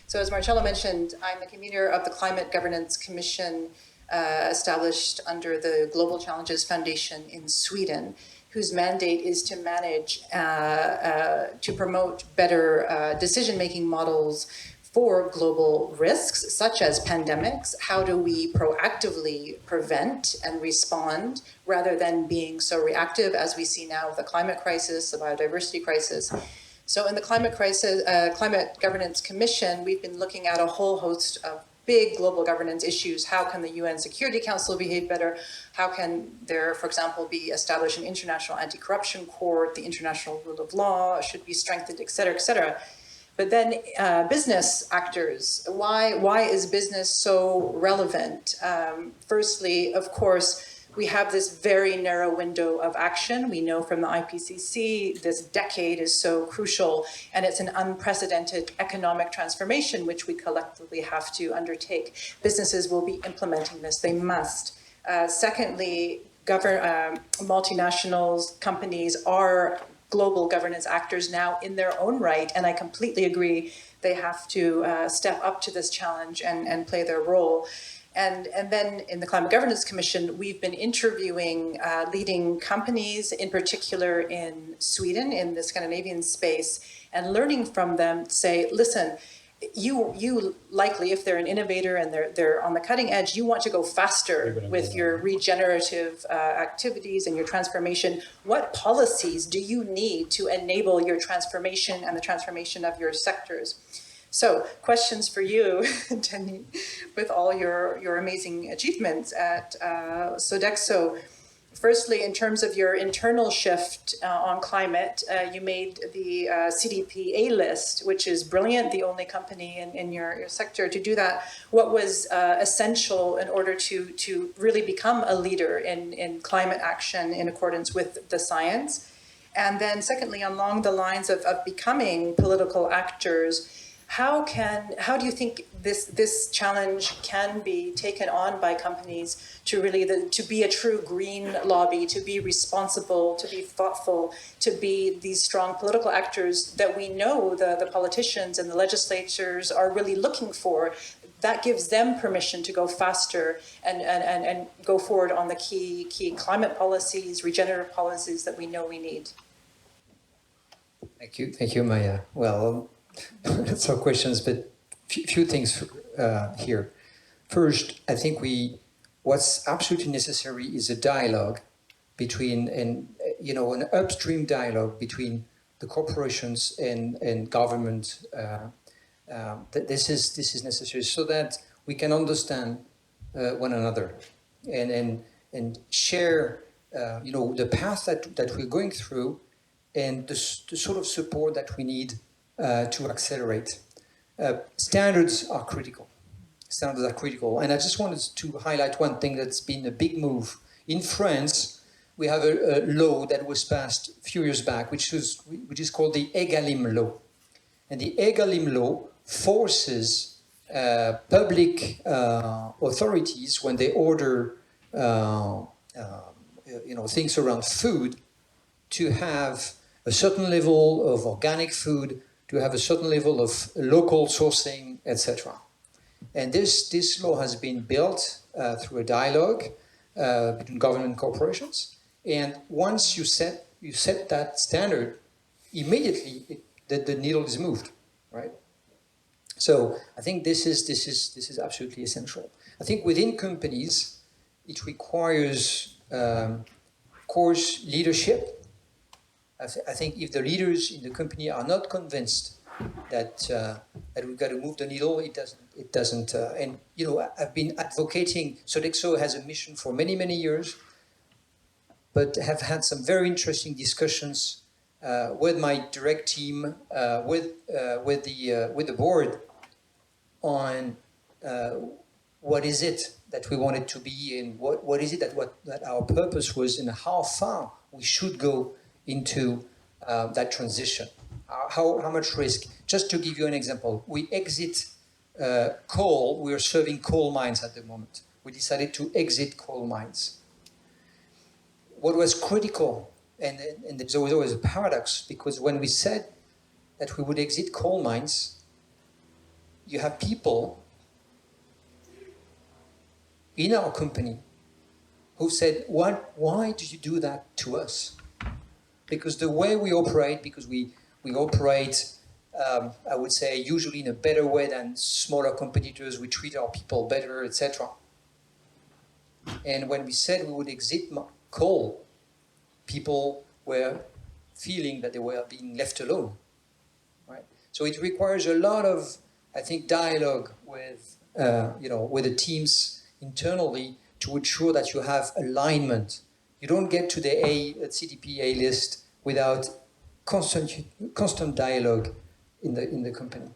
So as Marcello mentioned, I'm the convener of the Climate Governance Commission established under the Global Challenges Foundation in Sweden, whose mandate is to manage, to promote better decision-making models for global risks, such as pandemics. How do we proactively prevent and respond rather than being so reactive as we see now with the climate crisis, the biodiversity crisis? So in the Climate Governance Commission, we've been looking at a whole host of big global governance issues. How can the UN Security Council behave better? How can there, for example, be established an international anti-corruption court? The international rule of law should be strengthened, et cetera, et cetera. But then business actors, why is business so relevant? Firstly, of course, we have this very narrow window of action. We know from the IPCC this decade is so crucial, and it's an unprecedented economic transformation which we collectively have to undertake. Businesses will be implementing this, they must. Secondly, multinationals, companies are global governance actors now in their own right, and I completely agree they have to step up to this challenge and play their role. And then in the Climate Governance Commission, we've been interviewing leading companies, in particular in Sweden, in the Scandinavian space, and learning from them to say, listen, you likely, if they're an innovator and they're on the cutting edge, you want to go faster with your regenerative activities and your transformation. What policies do you need to enable your transformation and the transformation of your sectors? So questions for you, Denis, with all your amazing achievements at Sodexo. Firstly, in terms of your internal shift on climate, you made the CDP A list, which is brilliant, the only company in your sector to do that. What was essential in order to really become a leader in climate action in accordance with the science? And then secondly, along the lines of becoming political actors, how do you think this challenge can be taken on by companies to really to be a true green lobby, to be responsible, to be thoughtful, to be these strong political actors that we know the politicians and the legislators are really looking for? That gives them permission to go faster and go forward on the key climate policies, regenerative policies that we know we need. Thank you, Maja. Well, lots of questions, but few things here. First, I think what's absolutely necessary is a dialogue between, an upstream dialogue between the corporations and government. This is necessary so that we can understand one another and share, the path that we're going through and the sort of support that we need to accelerate. Standards are critical. And I just wanted to highlight one thing that's been a big move. In France, we have a law that was passed a few years back, which is called the EGalim law. And the EGalim law forces public authorities, when they order things around food, to have a certain level of organic food, to have a certain level of local sourcing, etc. And this law has been built through a dialogue between government and corporations. And once you set that standard, immediately the needle is moved, right? So I think this is absolutely essential. I think within companies, it requires, of course, leadership. I think if the leaders in the company are not convinced that we've got to move the needle, it doesn't. And I've been advocating. Sodexo has a mission for many years, but have had some very interesting discussions with my direct team, with the board, on what is it that we want it to be, and what is it that our purpose was, and how far we should go into that transition. How much risk? Just to give you an example, we exit coal. We are serving coal mines at the moment. We decided to exit coal mines. What was critical, and there's always a paradox, because when we said that we would exit coal mines, you have people in our company who said, why did you do that to us? Because the way we operate, because we operate, I would say, usually in a better way than smaller competitors, we treat our people better, etc. And when we said we would exit coal, people were feeling that they were being left alone, right? So it requires a lot of, I think, dialogue with, with the teams internally to ensure that you have alignment. You don't get to the CDP A list without constant dialogue in the company.